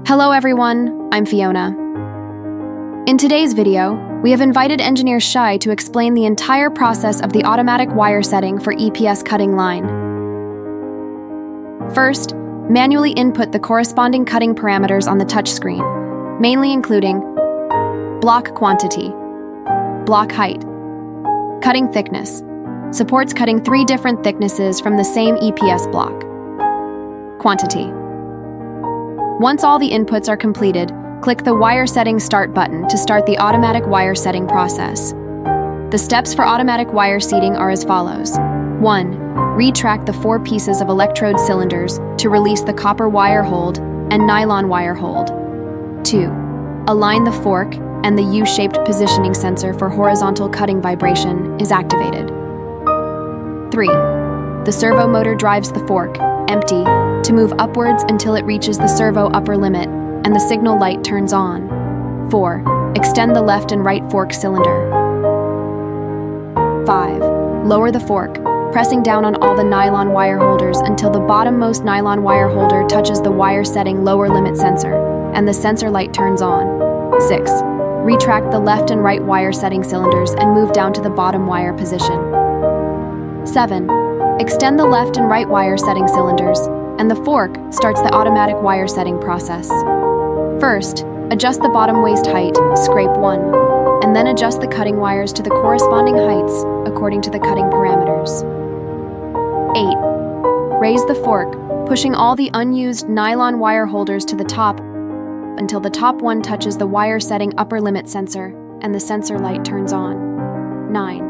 Hello everyone, I'm Fiona. In today's video, we have invited engineer Shai to explain the entire process of the automatic wire setting for EPS cutting line. First, manually input the corresponding cutting parameters on the touchscreen, mainly including block quantity, block height, cutting thickness, supports cutting 3 different thicknesses from the same EPS block, quantity. Once all the inputs are completed, click the Wire Setting Start button to start the automatic wire setting process. The steps for automatic wire seating are as follows. 1. Retract the 4 pieces of electrode cylinders to release the copper wire hold and nylon wire hold. 2. Align the fork and the U-shaped positioning sensor for horizontal cutting vibration is activated. 3. The servo motor drives the fork, empty, to move upwards until it reaches the servo upper limit and the signal light turns on. 4. Extend the left and right fork cylinder. 5. Lower the fork, pressing down on all the nylon wire holders until the bottommost nylon wire holder touches the wire setting lower limit sensor and the sensor light turns on. 6. Retract the left and right wire setting cylinders and move down to the bottom wire position. 7. Extend the left and right wire setting cylinders, and the fork starts the automatic wire setting process. First, adjust the bottom waist height, scrape 1, and then adjust the cutting wires to the corresponding heights according to the cutting parameters. 8. Raise the fork, pushing all the unused nylon wire holders to the top until the top one touches the wire setting upper limit sensor and the sensor light turns on. 9.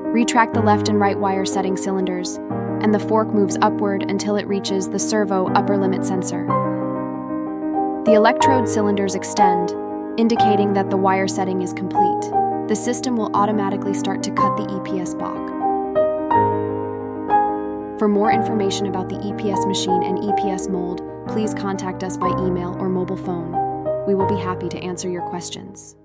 Retract the left and right wire setting cylinders, and the fork moves upward until it reaches the servo upper limit sensor. The electrode cylinders extend, indicating that the wire setting is complete. The system will automatically start to cut the EPS block. For more information about the EPS machine and EPS mold, please contact us by email or mobile phone. We will be happy to answer your questions.